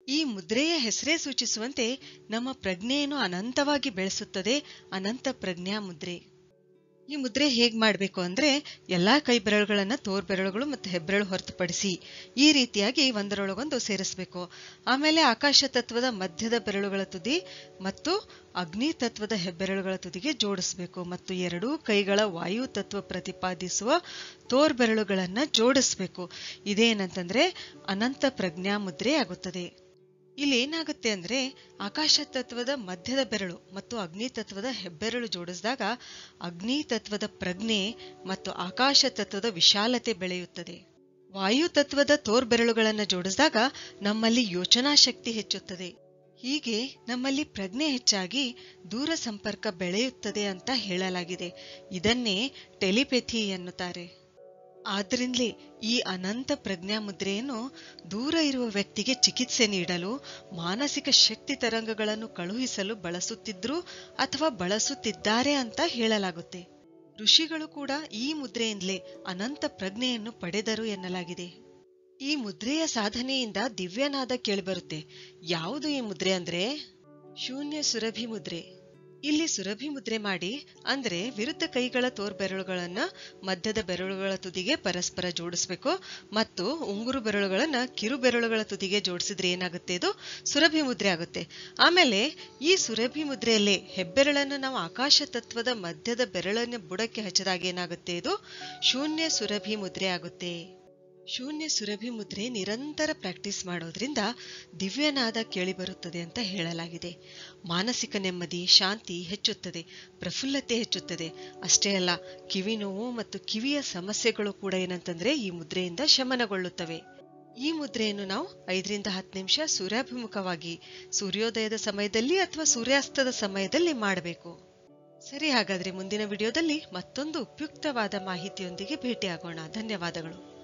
ಈ ಮುದ್ರೆಯ ಹೆಸರೇ ಸೂಚಿಸುವಂತೆ ನಮ್ಮ ಪ್ರಜ್ಞೆಯನ್ನು ಅನಂತವಾಗಿ ಬೆಳೆಸುತ್ತದೆ ಅನಂತ ಪ್ರಜ್ಞಾ ಮುದ್ರೆ. ಈ ಮುದ್ರೆ ಹೇಗ್ ಮಾಡಬೇಕು ಅಂದ್ರೆ ಎಲ್ಲಾ ಕೈ ಬೆರಳುಗಳನ್ನ ತೋರ್ಬೆರಳುಗಳು ಮತ್ತು ಹೆಬ್ಬೆರಳು ಹೊರತುಪಡಿಸಿ ಈ ರೀತಿಯಾಗಿ ಒಂದರೊಳಗೊಂದು ಸೇರಿಸಬೇಕು. ಆಮೇಲೆ ಆಕಾಶ ತತ್ವದ ಮಧ್ಯದ ಬೆರಳುಗಳ ತುದಿ ಮತ್ತು ಅಗ್ನಿ ತತ್ವದ ಹೆಬ್ಬೆರಳುಗಳ ತುದಿಗೆ ಜೋಡಿಸಬೇಕು ಮತ್ತು ಎರಡೂ ಕೈಗಳ ವಾಯು ತತ್ವ ಪ್ರತಿಪಾದಿಸುವ ತೋರ್ಬೆರಳುಗಳನ್ನ ಜೋಡಿಸಬೇಕು. ಇದೇನಂತಂದ್ರೆ ಅನಂತ ಪ್ರಜ್ಞಾ ಮುದ್ರೆ ಆಗುತ್ತದೆ. ಇಲ್ಲಿ ಏನಾಗುತ್ತೆ ಅಂದ್ರೆ ಆಕಾಶ ತತ್ವದ ಮಧ್ಯದ ಬೆರಳು ಮತ್ತು ಅಗ್ನಿ ತತ್ವದ ಹೆಬ್ಬೆರಳು ಜೋಡಿಸಿದಾಗ ಅಗ್ನಿ ತತ್ವದ ಪ್ರಜ್ಞೆ ಮತ್ತು ಆಕಾಶ ತತ್ವದ ವಿಶಾಲತೆ ಬೆಳೆಯುತ್ತದೆ. ವಾಯು ತತ್ವದ ತೋರ್ಬೆರಳುಗಳನ್ನು ಜೋಡಿಸಿದಾಗ ನಮ್ಮಲ್ಲಿ ಯೋಚನಾ ಶಕ್ತಿ ಹೆಚ್ಚುತ್ತದೆ. ಹೀಗೆ ನಮ್ಮಲ್ಲಿ ಪ್ರಜ್ಞೆ ಹೆಚ್ಚಾಗಿ ದೂರ ಸಂಪರ್ಕ ಬೆಳೆಯುತ್ತದೆ ಅಂತ ಹೇಳಲಾಗಿದೆ. ಇದನ್ನೇ ಟೆಲಿಪೆಥಿ ಎನ್ನುತ್ತಾರೆ. ಆದ್ರಿಂದಲೇ ಈ ಅನಂತ ಪ್ರಜ್ಞಾ ಮುದ್ರೆಯನ್ನು ದೂರ ಇರುವ ವ್ಯಕ್ತಿಗೆ ಚಿಕಿತ್ಸೆ ನೀಡಲು, ಮಾನಸಿಕ ಶಕ್ತಿ ತರಂಗಗಳನ್ನು ಕಳುಹಿಸಲು ಬಳಸುತ್ತಿದ್ರು ಅಥವಾ ಬಳಸುತ್ತಿದ್ದಾರೆ ಅಂತ ಹೇಳಲಾಗುತ್ತೆ. ಋಷಿಗಳು ಕೂಡ ಈ ಮುದ್ರೆಯಿಂದಲೇ ಅನಂತ ಪ್ರಜ್ಞೆಯನ್ನು ಪಡೆದರು ಎನ್ನಲಾಗಿದೆ. ಈ ಮುದ್ರೆಯ ಸಾಧನೆಯಿಂದ ದಿವ್ಯನಾದ ಕೇಳಿಬರುತ್ತೆ. ಯಾವುದು ಈ ಮುದ್ರೆ ಅಂದ್ರೆ ಶೂನ್ಯ ಸುರಭಿ ಮುದ್ರೆ. ಇಲ್ಲಿ ಸುರಭಿ ಮುದ್ರೆ ಮಾಡಿ ಅಂದ್ರೆ ವಿರುದ್ಧ ಕೈಗಳ ತೋರ್ಬೆರಳುಗಳನ್ನ ಮಧ್ಯದ ಬೆರಳುಗಳ ತುದಿಗೆ ಪರಸ್ಪರ ಜೋಡಿಸ್ಬೇಕು ಮತ್ತು ಉಂಗುರು ಬೆರಳುಗಳನ್ನ ಕಿರು ಬೆರಳುಗಳ ತುದಿಗೆ ಜೋಡಿಸಿದ್ರೆ ಏನಾಗುತ್ತೆ, ಇದು ಸುರಭಿ ಮುದ್ರೆ ಆಗುತ್ತೆ. ಆಮೇಲೆ ಈ ಸುರಭಿ ಮುದ್ರೆಯಲ್ಲೇ ಹೆಬ್ಬೆರಳನ್ನು ನಾವು ಆಕಾಶ ತತ್ವದ ಮಧ್ಯದ ಬೆರಳನ್ನ ಬುಡಕ್ಕೆ ಹಚ್ಚಿದಾಗ ಏನಾಗುತ್ತೆ, ಇದು ಶೂನ್ಯ ಸುರಭಿ ಮುದ್ರೆ ಆಗುತ್ತೆ. ಶೂನ್ಯ ಸುರಭಿ ಮುದ್ರೆ ನಿರಂತರ ಪ್ರಾಕ್ಟೀಸ್ ಮಾಡೋದ್ರಿಂದ ದಿವ್ಯನಾದ ಕೇಳಿಬರುತ್ತದೆ ಅಂತ ಹೇಳಲಾಗಿದೆ. ಮಾನಸಿಕ ನೆಮ್ಮದಿ, ಶಾಂತಿ ಹೆಚ್ಚುತ್ತದೆ, ಪ್ರಫುಲ್ಲತೆ ಹೆಚ್ಚುತ್ತದೆ. ಅಷ್ಟೇ ಅಲ್ಲ, ಕಿವಿ ನೋವು ಮತ್ತು ಕಿವಿಯ ಸಮಸ್ಯೆಗಳು ಕೂಡ ಏನಂತಂದ್ರೆ ಈ ಮುದ್ರೆಯಿಂದ ಶಮನಗೊಳ್ಳುತ್ತವೆ. ಈ ಮುದ್ರೆಯನ್ನು ನಾವು 5 ರಿಂದ 10 ನಿಮಿಷ ಸೂರ್ಯಾಭಿಮುಖವಾಗಿ ಸೂರ್ಯೋದಯದ ಸಮಯದಲ್ಲಿ ಅಥವಾ ಸೂರ್ಯಾಸ್ತದ ಸಮಯದಲ್ಲಿ ಮಾಡಬೇಕು. ಸರಿ, ಹಾಗಾದ್ರೆ ಮುಂದಿನ ವಿಡಿಯೋದಲ್ಲಿ ಮತ್ತೊಂದು ಉಪಯುಕ್ತವಾದ ಮಾಹಿತಿಯೊಂದಿಗೆ ಭೇಟಿಯಾಗೋಣ. ಧನ್ಯವಾದಗಳು.